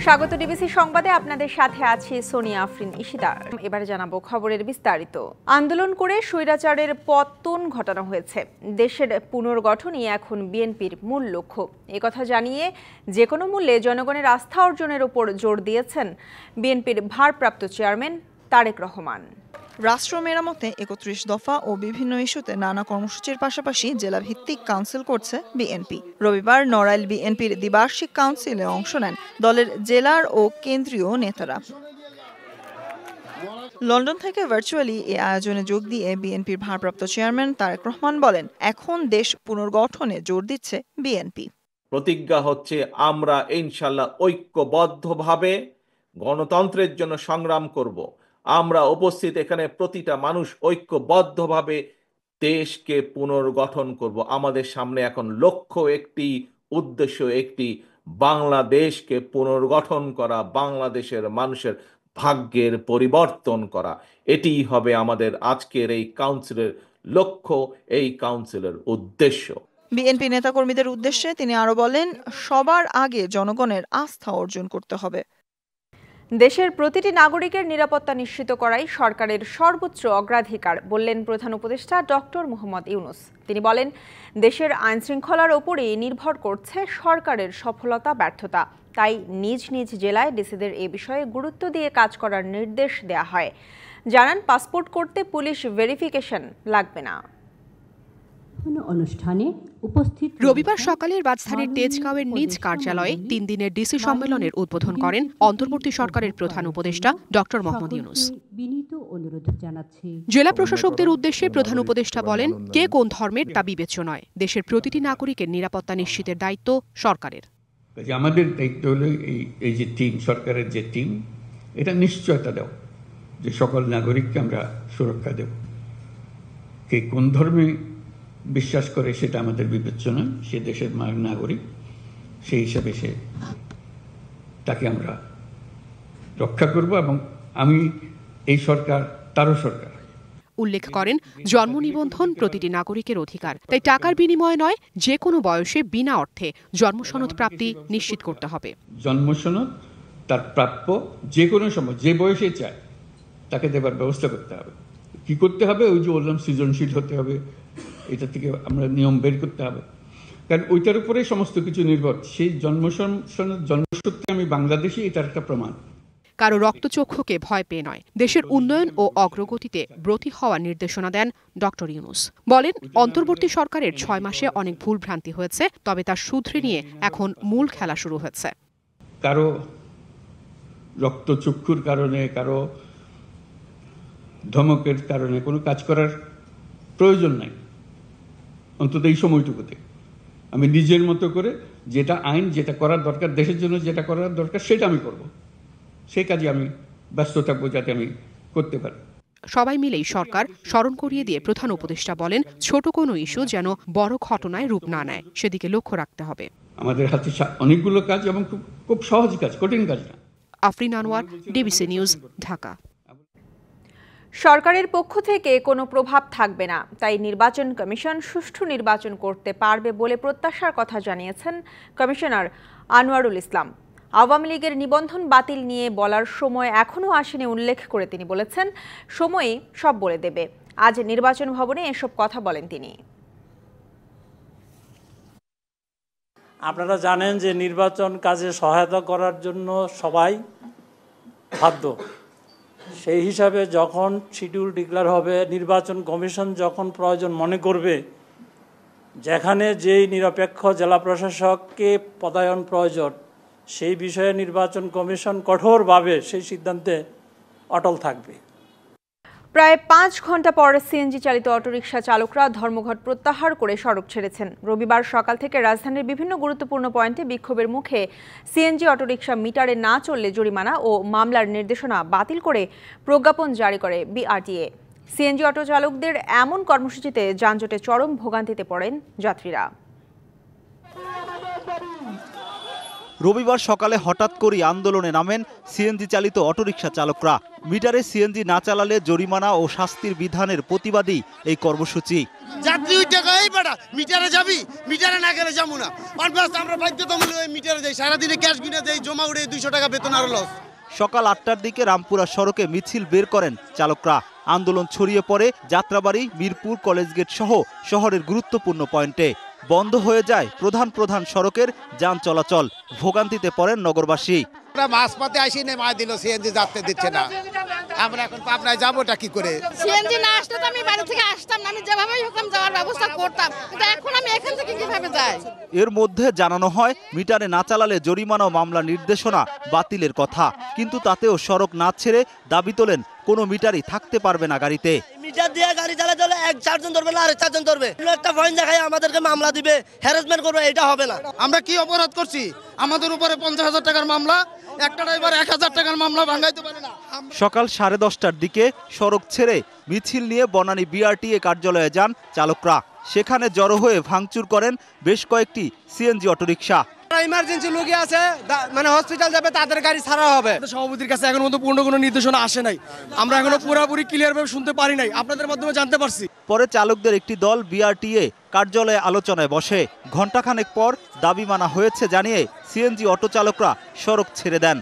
স্বাগত ডিবিসি সংবাদে আপনাদের সাথে আছি সোনিয়া আফরিন ইশিদার। এবারে জানাবো খবরের বিস্তারিত। আন্দোলন করে স্বৈরাচারের পতন ঘটানো হয়েছে। দেশের পুনর্গঠনই এখন বিএনপির মূল লক্ষ্য। একথা জানিয়ে যে কোনো মূল্যে জনগণের আস্থা অর্জনের উপর জোর দিয়েছেন বিএনপির ভারপ্রাপ্ত চেয়ারম্যান তারেক রহমান। রাষ্ট্র মেরামতে ৩১ দফা ও বিভিন্ন ইস্যুতে নানা কর্মসূচির পাশাপাশি জেলা ভিত্তিক কাউন্সিল করছে বিএনপি। রবিবার নড়াইল বিএনপির দ্বিবার্ষিক কাউন্সিলে অংশ নেন দলের জেলার ও কেন্দ্রীয় নেতারা। লন্ডন থেকে ভার্চুয়ালি এই আয়োজনে যোগ দিয়ে বিএনপির ভারপ্রাপ্ত চেয়ারম্যান তারেক রহমান বলেন, এখন দেশ পুনর্গঠনে জোর দিচ্ছে বিএনপি। প্রতিজ্ঞা হচ্ছে আমরা ইনশাল্লাহ ঐক্যবদ্ধভাবে গণতন্ত্রের জন্য সংগ্রাম করব। আমরা উপস্থিত এখানে প্রতিটা মানুষ ঐক্যবদ্ধভাবে দেশকে পুনর্গঠন করব। আমাদের সামনে এখন লক্ষ্য একটি, উদ্দেশ্য একটি, বাংলাদেশকে পুনর্গঠন করা, বাংলাদেশের মানুষের ভাগ্যের পরিবর্তন করা। এটিই হবে আমাদের আজকের এই কাউন্সিলের লক্ষ্য, এই কাউন্সিলের উদ্দেশ্য। বিএনপি নেতাকর্মীদের উদ্দেশ্যে তিনি আরো বলেন, সবার আগে জনগণের আস্থা অর্জন করতে হবে। দেশের প্রতিটি নাগরিকের নিরাপত্তা নিশ্চিত করাই সরকারের সর্বোচ্চ অগ্রাধিকার বললেন প্রধান উপদেষ্টা ডক্টর মোহাম্মদ ইউনূস। তিনি বলেন, দেশের আইনশৃঙ্খলার ওপরই নির্ভর করছে সরকারের সফলতা ব্যর্থতা। তাই নিজ নিজ জেলায় ডিসিদের এ বিষয়ে গুরুত্ব দিয়ে কাজ করার নির্দেশ দেয়া হয়। জানান, পাসপোর্ট করতে পুলিশ ভেরিফিকেশন লাগবে না। অনুষ্ঠানে উপস্থিত রবিবার সকালে রাজধানীর তেজগাঁওয়ের নিজ কার্যালয়ে ৩ দিনের ডিসি সম্মেলনের উদ্বোধন করেন অন্তর্বর্তী সরকারের প্রধান উপদেষ্টা ডক্টর মোহাম্মদ ইউনূস। জেলা প্রশাসকদের উদ্দেশ্যে প্রধান উপদেষ্টা বলেন, কে কোন ধর্মের তা বিবেচ্য নয়। দেশের প্রতিটি নাগরিকের নিরাপত্তা নিশ্চিতের দায়িত্ব সরকারের। আমাদের দায়িত্ব হলো এই যে টিম, সরকারের যে টিম, এটা নিশ্চয়তা দেব যে সকল নাগরিককে আমরা সুরক্ষা দেব। কে কোন ধর্মে বিশ্বাস করে সেটা আমাদের বিবেচ্য নয়। সে দেশের নাগরিক, সেই হিসাবে তাকে আমরা রক্ষা করব এবং আমি এই সরকার তারও সরকার। উল্লেখ করেন, জন্ম নিবন্ধন প্রতিটি নাগরিকের অধিকার। তাই টাকার বিনিময়ে নয়, যে কোনো বয়সে বিনা অর্থে জন্মসনদ প্রাপ্তি নিশ্চিত করতে হবে। জন্মসনদ তার প্রাপ্য যে কোনো সময় যে বয়সে চায় তাকে দেবার ব্যবস্থা করতে হবে। কি করতে হবে? ওই যে বললাম, সৃজনশীল হতে হবে। এটা থেকে আমরা নিয়ম বের করতে হবে, কারণ ওইটার উপরে সমস্ত কিছু নির্ভর। সেই জন্মসূত্রে আমি বাংলাদেশি, এটার একটা প্রমাণ। কারো রক্তচক্ষুকে ভয় পেয়ে নয়, দেশের উন্নয়ন ও অগ্রগতিতে ব্রতী হওয়ার নির্দেশনা দেন ডক্টর ইউনূস। বলেন, অন্তর্বর্তী সরকারের 6 মাসে অনেক ভুলভ্রান্তি হয়েছে, তবে তা শুধরে নিয়ে এখন মূল খেলা শুরু হয়েছে। কারো রক্তচক্ষুর কারণে, কারো ধমকের কারণে কোনো কাজ করার প্রয়োজন নাই। অন্তত এই সময়টুকুতে আমি নিজের মতো করে যেটা আইন, যেটা করার দরকার, দেশের জন্য যেটা করার দরকার, সেটা আমি করব। সেই কাজে আমি ব্যস্ত থাকবো যাতে আমি করতে পারি। সবাই মিলেই সরকার স্মরণ করিয়ে দিয়ে প্রধান উপদেষ্টা বলেন, ছোট কোনো ইস্যু যেন বড় ঘটনায় রূপ না নেয়, সেদিকে লক্ষ্য রাখতে হবে। আমাদের হাতে অনেকগুলো কাজ এবং খুব সহজ কাজ, কঠিন কাজ না। Afrin Anwar, DBC news, Dhaka. সরকারের পক্ষ থেকে কোনো প্রভাব থাকবে না, তাই নির্বাচন কমিশন সুষ্ঠু নির্বাচন করতে পারবে বলে প্রত্যাশার কথা জানিয়েছেন কমিশনার আনোয়ারুল ইসলাম। আওয়ামী লীগের নিবন্ধন বাতিল নিয়ে বলার সময় এখনও আসেনি উল্লেখ করে তিনি বলেছেন, সময়ই সব বলে দেবে। আজ নির্বাচন ভবনে এসব কথা বলেন তিনি। আপনারা জানেন যে নির্বাচন কাজে সহায়তা করার জন্য সবাই বাধ্য। সেই হিসাবে যখন শিডিউল ডিক্লেয়ার হবে, নির্বাচন কমিশন যখন প্রয়োজন মনে করবে, যেখানে যেই নিরপেক্ষ জেলা প্রশাসককে পদায়ন প্রয়োজন, সেই বিষয়ে নির্বাচন কমিশন কঠোরভাবে সেই সিদ্ধান্তে অটল থাকবে। প্রায় 5 ঘন্টা পর সিএনজি চালিত অটোরিকশা চালকরা ধর্মঘট প্রত্যাহার করে সড়ক ছেড়েছেন। রবিবার সকাল থেকে রাজধানীর বিভিন্ন গুরুত্বপূর্ণ পয়েন্টে বিক্ষোভের মুখে সিএনজি অটোরিকশা মিটারে না চললে জরিমানা ও মামলার নির্দেশনা বাতিল করে প্রজ্ঞাপন জারি করে বিআরটিএ। সিএনজি অটো চালকদের এমন কর্মসূচিতে যানজটে চরম ভোগান্তিতে পড়েন যাত্রীরা। রবিবার সকালে হঠাৎ করেই আন্দোলনে নামেন সিএনজি চালিত অটোরিকশা চালকরা। মিটারে সিএনজি না চালালে জরিমানা ও শাস্তির বিধানের প্রতিবাদী এই কর্মসূচি। যাত্রী মিটারে যাবি, মিটারে না গেলে যাবো না। আমরা বাধ্যতামূলক মিটারে যাই, সারাদিনে ক্যাশ গুনে দেই, জমা উড়ে 200 টাকা বেতন আর লস। সকাল 8টার দিকে রামপুরা সড়কে মিছিল বের করেন চালকরা। আন্দোলন ছড়িয়ে পড়ে যাত্রাবাড়ি, মিরপুর, কলেজ গেট সহ শহরের গুরুত্বপূর্ণ পয়েন্টে। বন্ধ হয়ে যায় প্রধান সড়কের যান চলাচল। ভোগান্তিতে পড়েন নগরবাসী। আমরা মাঝপথে আসি না, মায় দিল সিএনজি যাতে দিচ্ছে না। আমরা এখন পাবনায় যাবোটা কি করে? সিএনজি না আসলে তো আমি বাড়ি থেকে আসতাম না, আমি যেভাবেই হোক যাওয়ার ব্যবস্থা করতাম, কিন্তু এখন আমি এখান থেকে কিভাবে যাই? এর মধ্যে জানানো হয় মিটারে না চালালে জরিমানা ও মামলা নির্দেশনা বাতিলের কথা, কিন্তু তাতেও সড়ক না ছেড়ে দাবি তোলেন কোনো মিটারই থাকতে পারবে না গাড়িতে। মিটার দিয়ে গাড়ি চালাতে হলে 1-4 জন ধরবে না, আরেক 4 জন ধরবে। একটা ফাইন দেখায় আমাদেরকে মামলা দিবে, হ্যারাসমেন্ট করবে, এটা হবে না। আমরা কি অপরাধ করছি? আমাদের উপরে 50,000 টাকার মামলা, একটা ড্রাইভার 1,000 টাকার মামলা ভাঙাইতে পারে না। সকাল 10:30টার দিকে সড়ক ছেড়ে মিছিল নিয়ে বনানী বিআরটিএ কার্যালয়ে যান চালকরা। সেখানে জড়ো হয়ে ভাঙচুর করেন বেশ কয়েকটি সিএনজি অটোরিকশা। ইমার্জেন্সি লোকে আছে, মানে হসপিটাল যাবে, তাদের গাড়ি ছাড়া হবে। সভাপতির কাছে এখন পর্যন্ত পূর্ণ কোনো নির্দেশনা আসে নাই, আমরা এখনো পুরোপুরি ক্লিয়ার ভাবে শুনতে পারি নাই, আপনাদের মাধ্যমে জানতে পারছি। পরে চালকদের একটি দল বিআরটিএ কার্যালয়ে আলোচনায় বসে। ঘণ্টাখানেক পর দাবি মানা হয়েছে জানিয়ে সিএনজি অটো চালকরা সড়ক ছেড়ে দেন।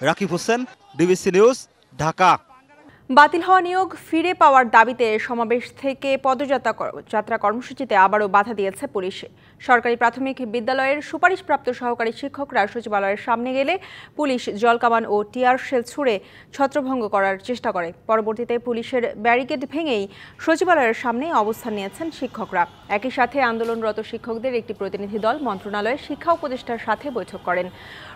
Rakib Hossain, DBC news, Dhaka. বাতিল হওয়া নিয়োগ ফিরে পাওয়ার দাবিতে সমাবেশ থেকে পদযাত্রা কর্মসূচিতে আবারও বাধা দিয়েছে পুলিশ। সরকারি প্রাথমিক বিদ্যালয়ের সুপারিশপ্রাপ্ত সহকারী শিক্ষকরা সচিবালয়ের সামনে গেলে পুলিশ জলকামান ও টিয়ার শেল ছুড়ে ছত্রভঙ্গ করার চেষ্টা করে। পরবর্তীতে পুলিশের ব্যারিকেড ভেঙেই সচিবালয়ের সামনে অবস্থান নিয়েছেন শিক্ষকরা। একই সাথে আন্দোলনরত শিক্ষকদের একটি প্রতিনিধি দল মন্ত্রণালয়ের শিক্ষা উপদেষ্টার সাথে বৈঠক করেন।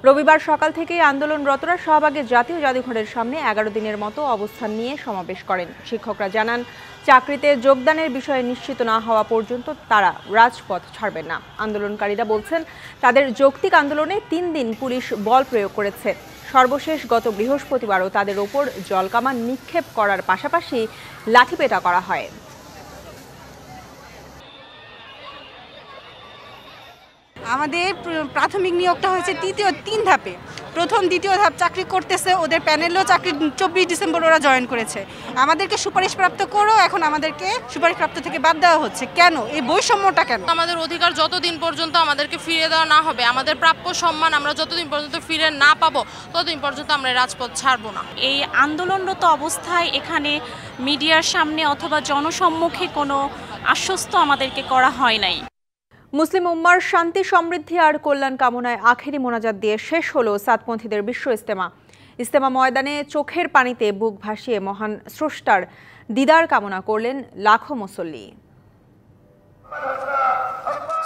রবিবার সকাল থেকেই আন্দোলনরতরা শাহবাগের জাতীয় জাদুঘরের সামনে 11 দিনের মতো অবস্থান নিয়ে সমাবেশ করেন। শিক্ষকরা জানান, চাকরিতে যোগদানের বিষয়ে নিশ্চিত না হওয়া পর্যন্ত তারা রাজপথ ছাড়বেন না। আন্দোলনকারীরা বলছেন, তাদের যৌক্তিক আন্দোলনে 3 দিন পুলিশ বল প্রয়োগ করেছে। সর্বশেষ গত বৃহস্পতিবারও তাদের ওপর জলকামান নিক্ষেপ করার পাশাপাশি লাঠিপেটা করা হয়। আমাদের প্রাথমিক নিয়োগটা হয়েছে 3 ধাপে। প্রথম, দ্বিতীয় ধাপ চাকরি করতেছে, ওদের প্যানেলও চাকরি 24 ডিসেম্বর ওরা জয়েন করেছে। আমাদেরকে সুপারিশপ্রাপ্ত করেও এখন আমাদেরকে সুপারিশপ্রাপ্ত থেকে বাদ দেওয়া হচ্ছে। কেন? এই বৈষম্যটা কেন? আমাদের অধিকার যতদিন পর্যন্ত আমাদেরকে ফিরিয়ে দেওয়া না হবে, আমাদের প্রাপ্য সম্মান আমরা যতদিন পর্যন্ত ফিরে না পাবো, ততদিন পর্যন্ত আমরা রাজপথ ছাড়বো না। এই আন্দোলনরত অবস্থায় এখানে মিডিয়ার সামনে অথবা জনসম্মুখে কোনো আশ্বস্ত আমাদেরকে করা হয় নাই। মুসলিম উম্মার শান্তি, সমৃদ্ধি আর কল্যাণ কামনায় আখেরি মোনাজাত দিয়ে শেষ হলো সাতপন্থীদের বিশ্ব ইজতেমা। ইজতেমা ময়দানে চোখের পানিতে বুক ভাসিয়ে মহান স্রষ্টার দিদার কামনা করলেন লাখো মুসল্লি।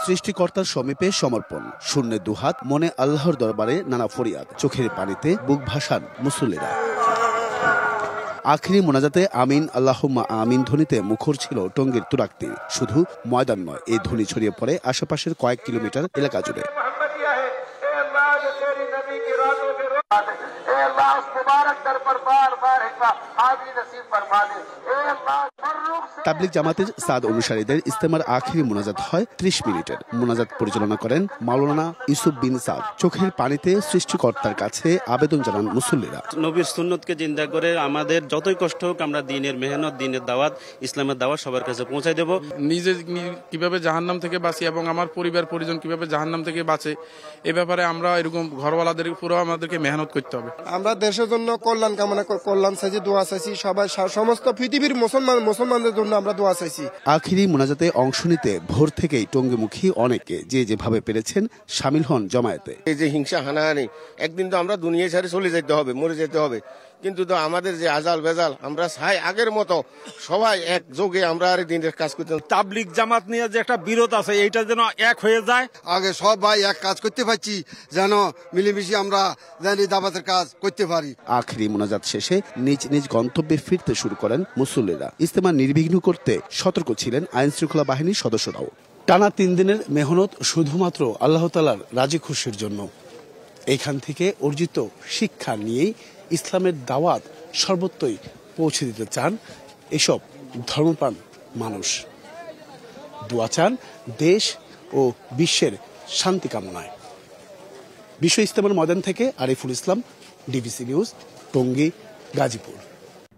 সৃষ্টিকর্তার সমীপে সমর্পণ, শূন্যে দুহাত, মনে আল্লাহর দরবারে নানা ফরিয়াদ, চোখের পানিতে বুক ভাসান মুসল্লিরা। আখেরি মোনাজাতে আমিন আল্লাহুম্মা আমিন ধ্বনিতে মুখর ছিল টঙ্গীর তুরাক্তি। শুধু ময়দান নয়, এই ধ্বনি ছড়িয়ে পড়ে আশেপাশের কয়েক কিলোমিটার এলাকা জুড়ে। তাবলিগ জামাতের সাদ অনুসারীদের ইজতেমার আখেরি মোনাজাত হয় 30 মিনিটের। মোনাজাত পরিচালনা করেন মাওলানা ইউসুফ বিন সাদ। চোখের পানিতে সৃষ্টিকর্তার কাছে আবেদন জানান মুসল্লিরা। নবীর সুন্নতকে চিন্তা করে আমাদের যতই কষ্ট হোক, আমরা দিনের মেহনত, দিনের দাওয়াত, ইসলামের দাওয়াত সবার কাছে পৌঁছাই দেব। নিজে কিভাবে জাহান্নাম থেকে বাঁচি এবং আমার পরিবার পরিজন কিভাবে জাহান্নাম থেকে বাঁচে, এ ব্যাপারে আমরা এরকম ঘরওয়ালাদের পুরো আমাদেরকে মেহনত করতে হবে। আমরা দেশের জন্য কল্যাণ কামনা, কল্যাণ চাইছি, দোয়া চাইছি, সবাই সমস্ত পৃথিবীর মুসলমানদের জন্য আমরা দোয়া চাইছি। আখেরি মোনাজাতে অংশ নিতে ভোর থেকেই টঙ্গীমুখী অনেকে যে যেভাবে পেরেছেন শামিল হন জমায়েতে। এই যে হিংসা হানাহানি, একদিন তো আমরা দুনিয়া ছেড়ে চলে যেতে হবে, মরে যেতে হবে, কিন্তু তো আমাদের যে আজাল বেজাল, আমরা চাই আগের মতো সবাই একযোগে আমরা আর দিনের কাজ করতে। তাবলিগ জামাত নিয়ে যে একটা বিরোধ আছে, এইটা যেন এক হয়ে যায়। আগে সবাই এক কাজ করতে পারছি, যেন মিলেমিশে আমরা জানি দাওয়াতের কাজ করতে পারি। আখেরি মোনাজাত শেষে নিজ নিজ গন্তব্যে ফিরতে শুরু করেন মুসল্লিরা। ইজতেমা নির্বিঘ্ন করতে সতর্ক ছিলেন আইন শৃঙ্খলা বাহিনীর সদস্যরাও। টানা 3 দিনের মেহনত শুধুমাত্র আল্লাহ তাআলার রাজি খুশির জন্য। এখান থেকে অর্জিত শিক্ষা নিয়েই ইসলামের দাওয়াত সর্বত্রই পৌঁছে দিতে চান এসব ধর্মপ্রাণ মানুষ। দোয়া চান দেশ ও বিশ্বের শান্তি কামনায়। বিশ্ব ইজতেমার ময়দান থেকে আরিফুল ইসলাম, ডিবিসি নিউজ, টঙ্গী, গাজীপুর।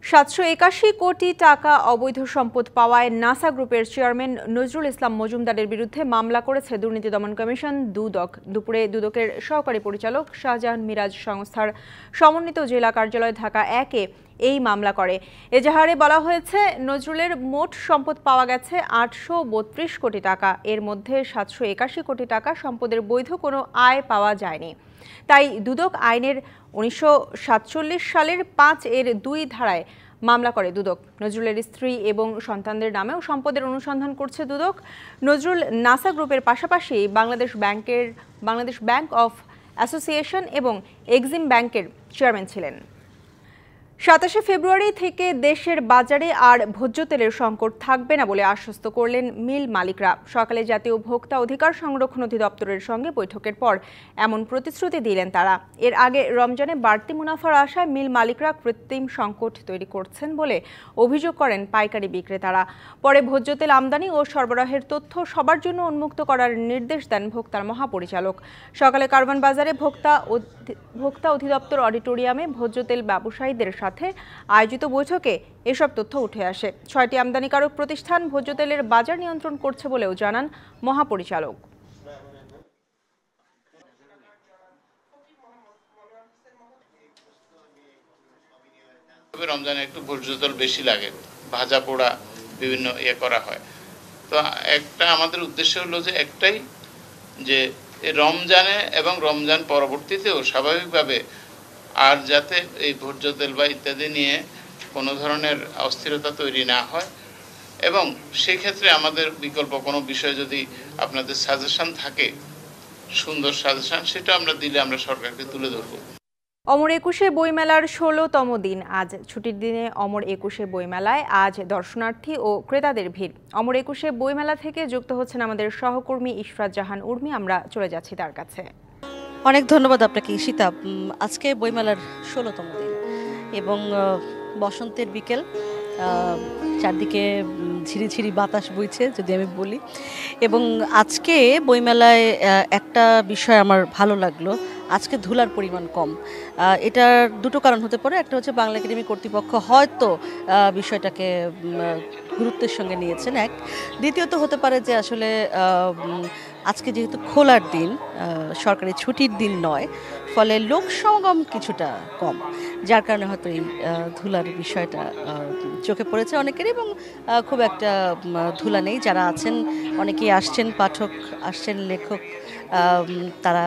781 কোটি টাকা অবৈধ সম্পদ পাওয়ায় নাসা গ্রুপের চেয়ারম্যান নজরুল ইসলাম মজুমদারের বিরুদ্ধে মামলা করেছে দুর্নীতি দমন কমিশন দুদক। দুপুরে দুদকের সহকারী পরিচালক শাহজাহান মিরাজ সংস্থার সমন্বিত জেলা কার্যালয় ঢাকা 1-এ এই মামলা করে। এজাহারে বলা হয়েছে, নজরুলের মোট সম্পদ পাওয়া গেছে 832 কোটি টাকা। এর মধ্যে 781 কোটি টাকা সম্পদের বৈধ কোনো আয় পাওয়া যায়নি। তাই দুদক আইনের 1947 সালের 5-এর 2 ধারায় মামলা করে দুদক। নজরুলের স্ত্রী এবং সন্তানদের নামেও সম্পদের অনুসন্ধান করছে দুদক। নজরুল নাসা গ্রুপের পাশাপাশি বাংলাদেশ ব্যাংক অফ অ্যাসোসিয়েশন এবং এক্সিম ব্যাংকের চেয়ারম্যান ছিলেন। 27শে ফেব্রুয়ারি থেকে দেশের বাজারে আর ভোজ্য তেলের সংকট থাকবে না বলে আশ্বস্ত করলেন মিল মালিকরা। সকালে জাতীয় ভোক্তা অধিকার সংরক্ষণ অধিদপ্তরের সঙ্গে বৈঠকের পর এমন প্রতিশ্রুতি দিলেন তারা। এর আগে রমজানে বাড়তি মুনাফার আশায় মিল মালিকরা কৃত্রিম সংকট তৈরি করছেন বলে অভিযোগ করেন পাইকারি বিক্রেতারা। পরে ভোজ্য তেল আমদানি ও সরবরাহের তথ্য সবার জন্য উন্মুক্ত করার নির্দেশ দেন ভোক্তার মহাপরিচালক। সকালে কারওয়ান বাজারে ভোক্তা অধিদপ্তর অডিটোরিয়ামে ভোজ্য তেল ব্যবসায়ীদের সাথে আয়োজিত বৈঠকে এসব তথ্য উঠে আসে। 6টি আমদানিকারক প্রতিষ্ঠান ভোজ্য তেলের বাজার নিয়ন্ত্রণ করছে বলেও জানান মহাপরিচালক। রমজানে একটু ভোজ্য তেল বেশি লাগে, ভাজা পোড়া বিভিন্ন করা হয়। তো একটা আমাদের উদ্দেশ্য হলো যে একটাই, যে রমজানে এবং রমজান পরবর্তীতেও স্বাভাবিকভাবে আর যাতে এই ভোজ্য তেল বা ইত্যাদি নিয়ে কোনো ধরনের অস্থিরতা তৈরি না হয়, এবং সেই ক্ষেত্রে আমাদের বিকল্প কোনো বিষয় যদি আপনাদের সাজেশন থাকে, সুন্দর সাজেশন, সেটা আমরা দিলে আমরা সরকারকে তুলে ধরব। অমর একুশে বইমেলার 16তম দিন আজ। ছুটির দিনে অমর একুশে বইমেলায় আজ দর্শনার্থী ও ক্রেতাদের ভিড়। অমর একুশে বইমেলা থেকে যুক্ত হচ্ছেন আমাদের সহকর্মী ইশরাত জাহান উর্মি। আমরা চলে যাচ্ছি তার কাছে। অনেক ধন্যবাদ আপনাকে ঈশিতা। আজকে বইমেলার 16তম দিন এবং বসন্তের বিকেল, চারদিকে ঝিরিঝিরি বাতাস বইছে যদি আমি বলি। এবং আজকে বইমেলায় একটা বিষয় আমার ভালো লাগলো, আজকে ধুলার পরিমাণ কম। এটার দুটো কারণ হতে পারে। একটা হচ্ছে বাংলা একাডেমি কর্তৃপক্ষ হয়তো বিষয়টাকে গুরুত্বের সঙ্গে নিয়েছেন, এক। দ্বিতীয়ত হতে পারে যে আসলে আজকে যেহেতু খোলার দিন, সরকারি ছুটির দিন নয়, ফলে লোক সমাগম কিছুটা কম, যার কারণে হয়তো এই ধুলার বিষয়টা চোখে পড়েছে অনেকেরই। এবং খুব একটা ধুলা নেই, যারা আছেন অনেকেই আসছেন, পাঠক আসছেন, লেখক, তারা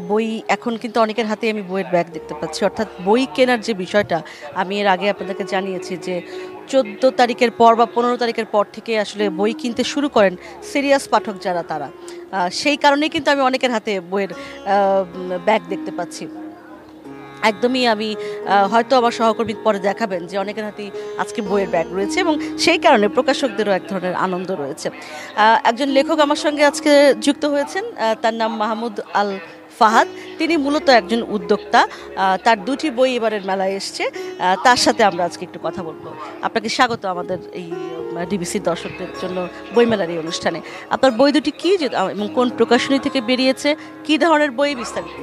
বই, এখন কিন্তু অনেকের হাতে আমি বইয়ের ব্যাগ দেখতে পাচ্ছি। অর্থাৎ বই কেনার যে বিষয়টা, আমি এর আগে আপনাদেরকে জানিয়েছি যে 14 তারিখের পর বা 15 তারিখের পর থেকে আসলে বই কিনতে শুরু করেন সিরিয়াস পাঠক যারা, তারা সেই কারণেই কিন্তু আমি অনেকের হাতে বইয়ের ব্যাগ দেখতে পাচ্ছি। একদমই আমি হয়তো আমার সহকর্মী পরে দেখাবেন যে অনেকের হাতেই আজকে বইয়ের ব্যাগ রয়েছে এবং সেই কারণে প্রকাশকদেরও এক ধরনের আনন্দ রয়েছে। একজন লেখক আমার সঙ্গে আজকে যুক্ত হয়েছেন, তার নাম মাহমুদ আল ফাহাদ। তিনি মূলত একজন উদ্যোক্তা, তার 2টি বই এবারের মেলায় এসছে, তার সাথে আমরা আজকে একটু কথা বলবো। আপনাকে স্বাগত আমাদের এই ডিবিসি দর্শকদের জন্য বইমেলার এই অনুষ্ঠানে। আপনার বই দুটি কী এবং কোন প্রকাশনী থেকে বেরিয়েছে, কী ধরনের বই, বিস্তারিত?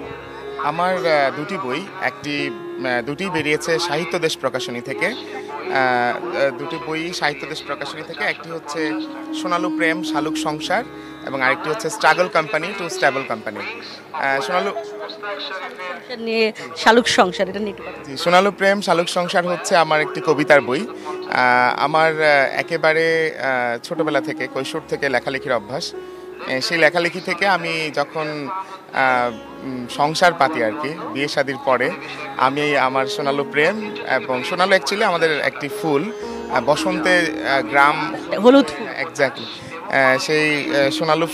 আমার 2টি বই, দুটি বেরিয়েছে সাহিত্য দেশ প্রকাশনী থেকে। 2টি বই সাহিত্য দেশ প্রকাশনী থেকে। একটি হচ্ছে সোনালু প্রেম শালুক সংসার এবং আরেকটি হচ্ছে struggle company to stable company. সোনালু প্রেম শালুক সংসার হচ্ছে আমার একটি কবিতার বই। আমার একেবারে ছোটবেলা থেকে, কৈশোর থেকে লেখালেখির অভ্যাস। সেই লেখালেখি থেকে আমি যখন সংসার পাতি আর কি, বিয়ে শাদির পরে, আমি আমার সোনালু প্রেম, এবং সোনালু অ্যাকচুয়ালি আমাদের একটি ফুল, বসন্তে গ্রাম হলুদ, এক্স্যাক্টলি সেই সোনালু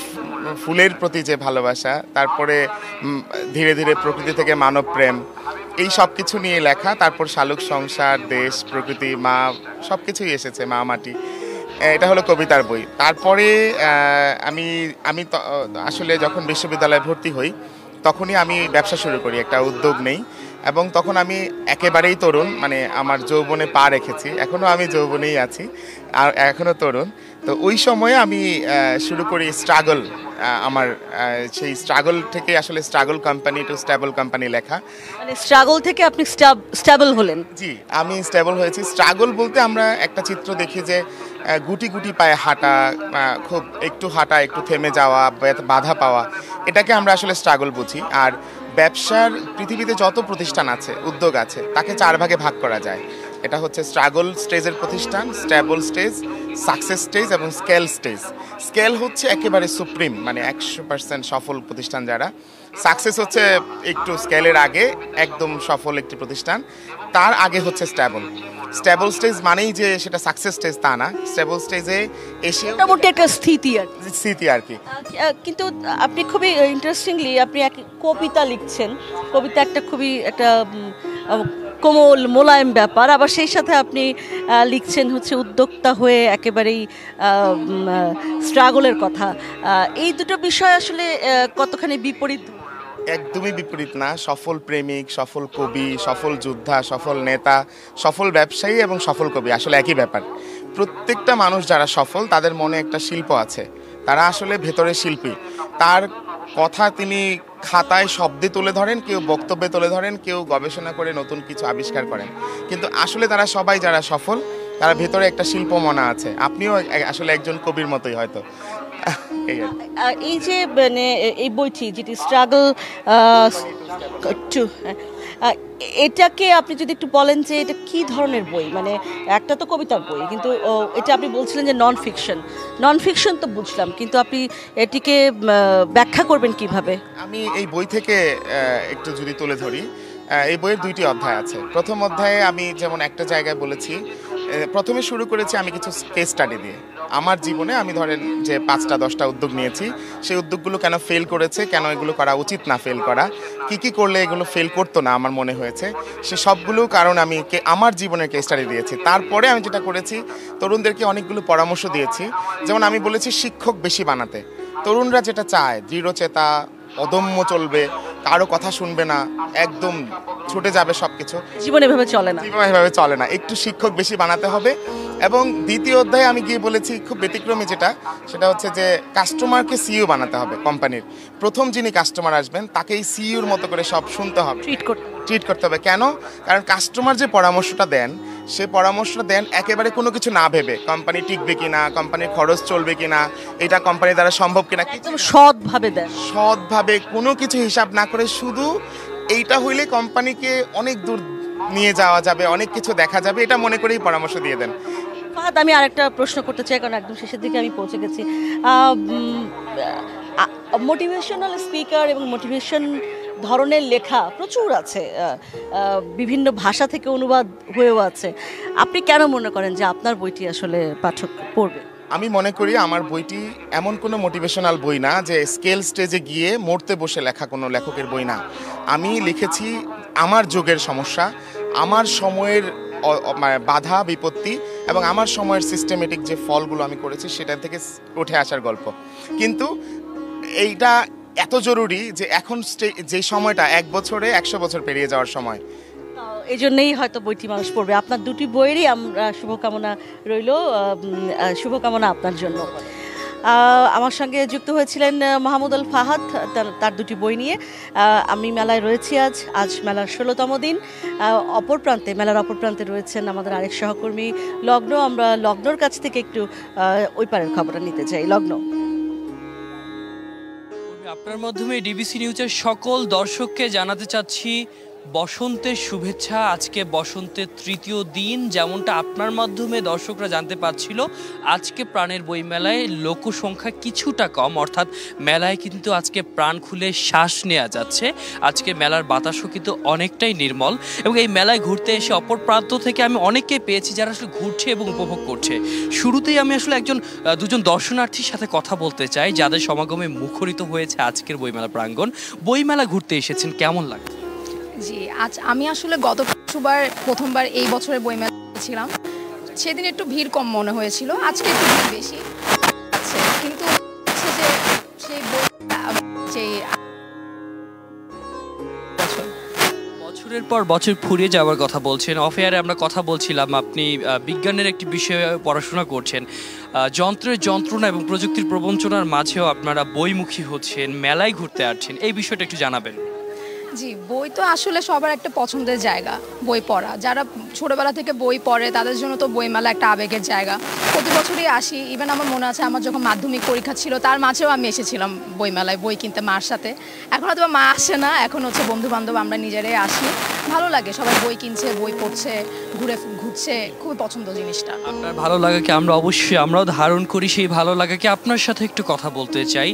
ফুলের প্রতি যে ভালোবাসা, তারপরে ধীরে ধীরে প্রকৃতি থেকে মানব প্রেম, এই সব কিছু নিয়ে লেখা। তারপর শালুক সংসার, দেশ, প্রকৃতি, মা, সব কিছুই এসেছে, মা মাটি। এটা হলো কবিতার বই। তারপরে আমি আসলে যখন বিশ্ববিদ্যালয়ে ভর্তি হই তখনই আমি ব্যবসা শুরু করি, একটা উদ্যোগ নেই। এবং তখন আমি একেবারেই তরুণ, মানে আমার যৌবনে পা রেখেছি, এখনও আমি যৌবনেই আছি আর এখনও তরুণ। তো ওই সময়ে আমি শুরু করি স্ট্রাগল। আমার সেই স্ট্রাগল থেকে আসলে struggle company to stable company লেখা। মানে স্ট্রাগল থেকে আপনি স্টেবল হলেন? জি, আমি স্টেবল হয়েছি। স্ট্রাগল বলতে আমরা একটা চিত্র দেখি যে গুটি গুটি পায়ে হাঁটা, খুব একটু হাঁটা, একটু থেমে যাওয়া, বাধা পাওয়া, এটাকে আমরা আসলে স্ট্রাগল বুঝি। আর ব্যবসার পৃথিবীতে যত প্রতিষ্ঠান আছে, উদ্যোগ আছে, তাকে 4 ভাগে ভাগ করা যায়। এটা হচ্ছে স্ট্রাগল স্টেজের প্রতিষ্ঠান, স্টেবল স্টেজ, সাকসেস স্টেজ এবং স্কেল স্টেজ। স্কেল হচ্ছে একেবারে সুপ্রিম, মানে 100% সফল প্রতিষ্ঠান যারা। সাকসেস হচ্ছে একটু স্কেলের আগে, একদম সফল একটি প্রতিষ্ঠান। তার আগে হচ্ছে স্টেবল। স্টেবল স্টেজ মানেই যে সেটা সাকসেস স্টেজ তা না। স্টেবল স্টেজে এসে মোটামুটি একটা স্থিতি আর কি। কিন্তু আপনি খুবই ইন্টারেস্টিংলি আপনি এক কবিতা লিখছেন। কবিতা একটা খুবই একটা কোমল মোলায়েম ব্যাপার, আবার সেই সাথে আপনি লিখছেন হচ্ছে উদ্যোক্তা হয়ে একেবারেই স্ট্রাগলের কথা। এই দুটো বিষয় আসলে কতখানি বিপরীত? একদমই বিপরীত না। সফল প্রেমিক, সফল কবি, সফল যোদ্ধা, সফল নেতা, সফল ব্যবসায়ী এবং সফল কবি আসলে একই ব্যাপার। প্রত্যেকটা মানুষ যারা সফল, তাদের মনে একটা শিল্প আছে, তারা আসলে ভেতরে শিল্পী। তার কথা তিনি খাতায় শব্দে তুলে ধরেন, কেউ বক্তব্যে তুলে ধরেন, কেউ গবেষণা করে নতুন কিছু আবিষ্কার করেন, কিন্তু আসলে তারা সবাই যারা সফল, তারা ভেতরে একটা শিল্পমনা আছে। আপনিও আসলে একজন কবির মতোই হয়তো। এই যে মানে এই বইটি যেটি স্ট্রাগল টু, এটাকে আপনি যদি একটু বলেন যে এটা কি ধরনের বই? মানে একটা তো কবিতার বই, কিন্তু এটা আপনি বলছিলেন যে নন ফিকশন তো বুঝলাম, কিন্তু আপনি এটিকে ব্যাখ্যা করবেন কিভাবে? আমি এই বই থেকে একটু যদি তুলে ধরি, এই বইয়ের 2টি অধ্যায় আছে। প্রথম অধ্যায়ে আমি যেমন একটা জায়গায় বলেছি, প্রথমে শুরু করেছি আমি কিছু কেস স্টাডি দিয়ে। আমার জীবনে আমি ধরেন যে 5টা 10টা উদ্যোগ নিয়েছি, সেই উদ্যোগগুলো কেন ফেল করেছে, কেন এগুলো করা উচিত না ফেল করা, কি করলে এগুলো ফেল করতো না আমার মনে হয়েছে, সে সবগুলো কারণ আমি আমার জীবনের কেস স্টাডি দিয়েছি। তারপরে আমি যেটা করেছি, তরুণদেরকে অনেকগুলো পরামর্শ দিয়েছি। যেমন আমি বলেছি শিক্ষক বেশি বানাতে। তরুণরা যেটা চায়, দৃঢ়চেতা, অদম্য চলবে, কারো কথা শুনবে না, একদম ছুটে যাবে সবকিছু, জীবনে এভাবে চলে না, একটু শিক্ষক বেশি বানাতে হবে। এবং দ্বিতীয় অধ্যায়ে আমি গিয়ে বলেছি খুব ব্যতিক্রমী যেটা, সেটা হচ্ছে যে কাস্টমারকে সিইও বানাতে হবে কোম্পানির। প্রথম যিনি কাস্টমার আসবেন তাকেই সিইওর মতো করে সব শুনতে হবে, ট্রিট করতে হবে। কেন? কারণ কাস্টমার যে পরামর্শটা দেন, সে পরামর্শটা দেন একেবারে কোনো কিছু না ভেবে, কোম্পানি টিকবে কিনা, কোম্পানির খরচ চলবে কিনা, এটা কোম্পানির দ্বারা সম্ভব কিনা, সৎভাবে দেন, সৎভাবে কোনো কিছু হিসাব না করে, শুধু এইটা হইলে কোম্পানিকে অনেক দূর নিয়ে যাওয়া যাবে, অনেক কিছু দেখা যাবে, এটা মনে করেই পরামর্শ দিয়ে দেন। আমি আরেকটা প্রশ্ন করতে চাই, কারণ একদম শেষের দিকে আমি পৌঁছে গেছি। মোটিভেশনাল স্পিকার এবং মোটিভেশন ধরনের লেখা প্রচুর আছে, বিভিন্ন ভাষা থেকে অনুবাদ হয়েও আছে। আপনি কেন মনে করেন যে আপনার বইটি আসলে পাঠক পড়বে? আমি মনে করি আমার বইটি এমন কোনো মোটিভেশনাল বই না যে স্কেল স্টেজে গিয়ে মরতে বসে লেখা কোনো লেখকের বই না। আমি লিখেছি আমার যুগের সমস্যা, আমার সময়ের বাধা বিপত্তি এবং আমার সময়ের সিস্টেমেটিক যে ফলগুলো আমি করেছি সেটা থেকে উঠে আসার গল্প। কিন্তু এইটা এত জরুরি যে এখন যে সময়টা 1 বছরে 100 বছর পেরিয়ে যাওয়ার সময়, এই জন্যই হয়তো বইটি মানুষ পড়বে। আপনার 2টি বইয়েরই আমরা শুভকামনা রইল, শুভকামনা আপনার জন্য। আমার সঙ্গে যুক্ত হয়েছিলেন মাহমুদ আল ফাহাদ, তার 2টি বই নিয়ে। আমি মেলায় রয়েছি আজ মেলার 16তম দিন। মেলার অপর প্রান্তে রয়েছেন আমাদের আরেক সহকর্মী লগ্ন। আমরা লগ্নর কাছ থেকে একটু ওই পারের খবরটা নিতে চাই। লগ্ন, আপনার মাধ্যমে ডিবিসি নিউজের সকল দর্শককে জানাতে চাচ্ছি বসন্তের শুভেচ্ছা। আজকে বসন্তের 3য় দিন, যেমনটা আপনার মাধ্যমে দর্শকরা জানতে পারছিল, আজকে প্রাণের বইমেলায় লোকসংখ্যা কিছুটা কম, অর্থাৎ মেলায় কিন্তু আজকে প্রাণ খুলে শ্বাস নেওয়া যাচ্ছে। আজকে মেলার বাতাসও কিন্তু অনেকটাই নির্মল, এবং এই মেলায় ঘুরতে এসে অপর প্রান্ত থেকে আমি অনেককে পেয়েছি যারা আসলে ঘুরছে এবং উপভোগ করছে। শুরুতেই আমি আসলে দুজন দর্শনার্থীর সাথে কথা বলতে চাই, যাদের সমাগমে মুখরিত হয়েছে আজকের বইমেলা প্রাঙ্গণ। বইমেলা ঘুরতে এসেছেন, কেমন লাগে? জি, আমি আসলে প্রথমবার এই বছরের বইমেলা ছিলাম, সেদিন একটু ভিড় কম মনে হয়েছিল, আজকে একটু ভিড় বেশি আছে, কিন্তু বছরের পর বছর ফুরিয়ে যাওয়ার কথা বলছেন। অফ এয়ারে আমরা কথা বলছিলাম, আপনি বিজ্ঞানের একটি বিষয়ে পড়াশোনা করছেন, যন্ত্রের যন্ত্রণা এবং প্রযুক্তির প্রবঞ্চনার মাঝেও আপনারা বইমুখী হচ্ছেন, মেলায় ঘুরতে আসছেন, এই বিষয়টা একটু জানাবেন। জি, বই তো আসলে সবার একটা পছন্দের জায়গা, বই পড়া। যারা ছোটবেলা থেকে বই পড়ে তাদের জন্য তো বইমেলা একটা আবেগের জায়গা। প্রতি বছরই আসি। ইভেন আমার মনে আছে আমার যখন মাধ্যমিক পরীক্ষা ছিল তার মাঝেও আমি এসেছিলাম বইমেলায় বই কিনতে মার সাথে। এখন হয়তো মা আসে না, এখন হচ্ছে বন্ধু বান্ধব আমরা নিজেরাই আসি। ভালো লাগে, সবাই বই কিনছে, বই পড়ছে, ঘুরছে, খুবই পছন্দ জিনিসটা। আপনার ভালো লাগাকে আমরাও ধারণ করি। সেই ভালো লাগাকে আপনার সাথে একটু কথা বলতে চাই।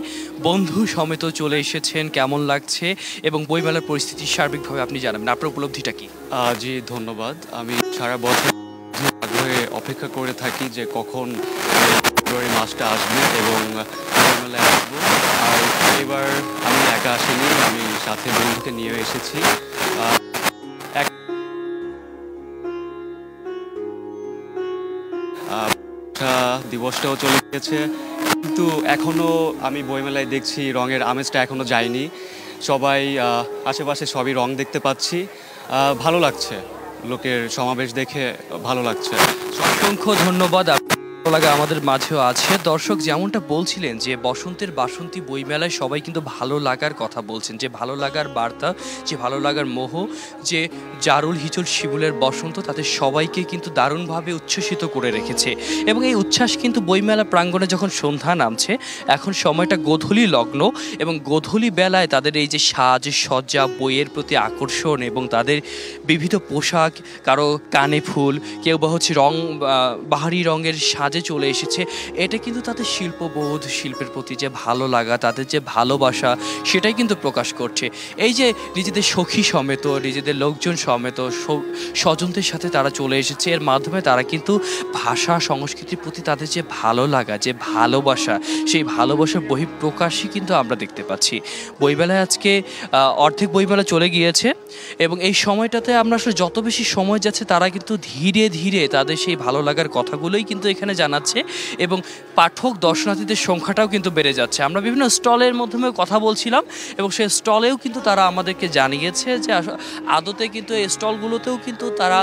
বন্ধু সমেত চলে এসেছেন, কেমন লাগছে এবং বইমেলার পরিস্থিতি সার্বিকভাবে আপনি জানাবেন, আপনার উপলব্ধিটা কি? জি ধন্যবাদ। আমি সারা বছর আগ্রহে অপেক্ষা করে থাকি যে কখন ফেব্রুয়ারি মাসটা আসবে এবং বইমেলায় আসবো। আর এবার আমি একা আসিনি, আমি সাথে বন্ধুকে নিয়ে এসেছি। দিবসটাও চলে গিয়েছে, কিন্তু এখনো আমি বইমেলায় দেখছি রঙের আমেজটা এখনো যায়নি। সবাই আশেপাশে সবই রং দেখতে পাচ্ছি, ভালো লাগছে, লোকের সমাবেশ দেখে ভালো লাগছে। অসংখ্য ধন্যবাদ। লাগা আমাদের মাঝেও আছে। দর্শক যেমনটা বলছিলেন যে বসন্তের বাসন্তী বইমেলায় সবাই কিন্তু ভালো লাগার কথা বলছেন, যে ভালো লাগার বার্তা, যে ভালো লাগার মোহ, যে জারুল হিচল শিবুলের বসন্ত তাদের সবাইকে কিন্তু দারুণভাবে উচ্ছ্বসিত করে রেখেছে। এবং এই উচ্ছ্বাস কিন্তু বইমেলা প্রাঙ্গণে যখন সন্ধ্যা নামছে, এখন সময়টা গোধূলি লগ্ন, এবং গোধূলি বেলায় তাদের এই যে সাজ সজ্জা, বইয়ের প্রতি আকর্ষণ এবং তাদের বিবিধ পোশাক, কারো কানে ফুল, কেউ বা হচ্ছে বাহারি রঙের সাজ চলে এসেছে, এটা কিন্তু তাদের শিল্পবোধ, শিল্পের প্রতি যে ভালো লাগা, তাদের যে ভালোবাসা, সেটাই কিন্তু প্রকাশ করছে। এই যে নিজেদের সখী সমেত, নিজেদের লোকজন সমেত, স্বজনদের সাথে তারা চলে এসেছে, এর মাধ্যমে তারা কিন্তু ভাষা সংস্কৃতির প্রতি তাদের যে ভালো লাগা, যে ভালোবাসা, সেই ভালোবাসার বহিঃপ্রকাশই কিন্তু আমরা দেখতে পাচ্ছি। বইমেলায় আজকে অর্ধেক বইমেলা চলে গিয়েছে এবং এই সময়টাতে আমরা আসলে যত বেশি সময় যাচ্ছে তারা কিন্তু ধীরে ধীরে তাদের সেই ভালো লাগার কথাগুলোই কিন্তু এখানে জানাচ্ছে এবং পাঠক দর্শনার্থীদের সংখ্যাটাও কিন্তু বেড়ে যাচ্ছে। আমরা বিভিন্ন স্টলের মাধ্যমে কথা বলছিলাম এবং সেই স্টলেও কিন্তু তারা আমাদেরকে জানিয়েছে যে আদতে কিন্তু এই স্টলগুলোতেও কিন্তু তারা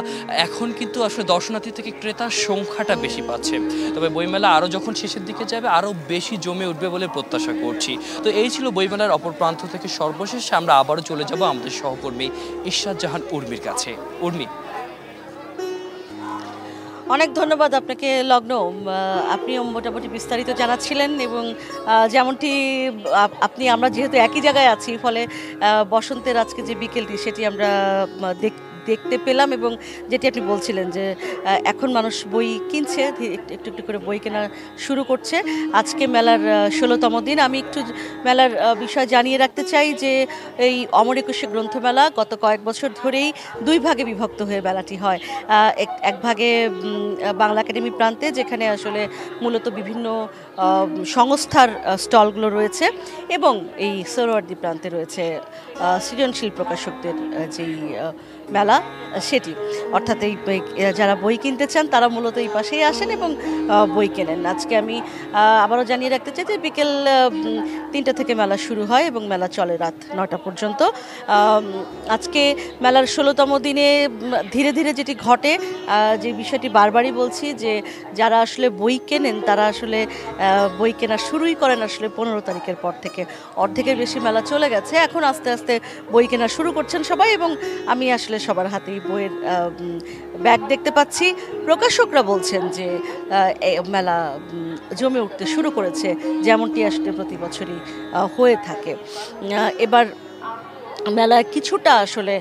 এখন কিন্তু আসলে দর্শনার্থী থেকে ক্রেতার সংখ্যাটা বেশি পাচ্ছে। তবে বইমেলা আরও যখন শেষের দিকে যাবে আরও বেশি জমে উঠবে বলে প্রত্যাশা করছি। তো এই ছিল বইমেলার অপর প্রান্ত থেকে সর্বশেষে আমরা আবারও চলে যাব আমাদের সহকর্মী ইশরাত জাহান উর্মির কাছে। উর্মি, অনেক ধন্যবাদ আপনাকে লগ্ন। আপনিও মোটামুটি বিস্তারিত জানাচ্ছিলেন এবং যেমনটি আমরা যেহেতু একই জায়গায় আছি, ফলে বসন্তের আজকে যে বিকেলটি সেটি আমরা দেখতে পেলাম এবং যেটি আপনি বলছিলেন যে এখন মানুষ বই কিনছে, একটু একটু করে বই কেনা শুরু করছে। আজকে মেলার 16তম দিন। আমি একটু মেলার বিষয় জানিয়ে রাখতে চাই যে এই অমর একুশে গ্রন্থমেলা গত কয়েক বছর ধরেই দুই ভাগে বিভক্ত হয়ে মেলাটি হয়। এক ভাগে বাংলা একাডেমি প্রান্তে, যেখানে আসলে মূলত বিভিন্ন সংস্থার স্টলগুলো রয়েছে, এবং এই সোহরাওয়ার্দী প্রান্তে রয়েছে সৃজনশীল প্রকাশকদের যেই মেলা সেটি। অর্থাৎ এই যারা বই কিনতে চান তারা মূলত এই পাশেই আসেন এবং বই কেনেন। আজকে আমি আবারও জানিয়ে রাখতে চাই যে বিকেল 3টা থেকে মেলা শুরু হয় এবং মেলা চলে রাত 9টা পর্যন্ত। আজকে মেলার 16তম দিনে ধীরে ধীরে যেটি ঘটে, যে বিষয়টি বারবারই বলছি, যে যারা আসলে বই কেনেন তারা আসলে বই কেনা শুরুই করেন আসলে 15 তারিখের পর থেকে। অর্ধেকের বেশি মেলা চলে গেছে, এখন আস্তে আস্তে বই কেনা শুরু করছেন সবাই এবং আমি আসলে সবার হাতেই বইয়ের ব্যাগ দেখতে পাচ্ছি। প্রকাশকরা বলছেন যে মেলা জমে উঠতে শুরু করেছে, যেমনটি আসলে প্রতি বছরই হয়ে থাকে। এবার মেলায় কিছুটা আসলে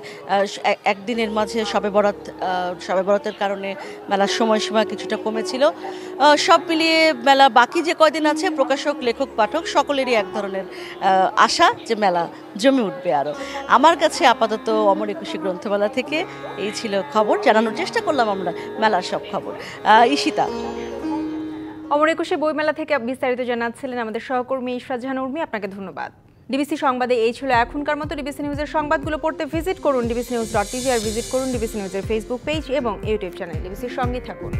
একদিনের মাঝে শবে বরাতের কারণে মেলার সময়সীমা কিছুটা কমেছিল। সব মিলিয়ে মেলা বাকি যে কয়দিন আছে, প্রকাশক, লেখক, পাঠক সকলেরই এক ধরনের আশা যে মেলা জমে উঠবে আরও। আমার কাছে আপাতত অমর একুশে গ্রন্থমেলা থেকে এই ছিল খবর, জানানোর চেষ্টা করলাম আমরা মেলার সব খবর। ঈশিতা, অমর একুশে বইমেলা থেকে বিস্তারিত জানাচ্ছিলেন আমাদের সহকর্মী ইশরাত জাহান উর্মি, আপনাকে ধন্যবাদ। ডিবিসি সংবাদে এই ছিল এখনকার মতো। ডিবিসি নিউজের সংবাদগুলো পড়তে ভিজিট করুন dbcnews.tv আর ভিজিট করুন ডিবিসি নিউজের ফেসবুক পেজ এবং ইউটিউব চ্যানেল। ডিবিসির সঙ্গেই থাকুন।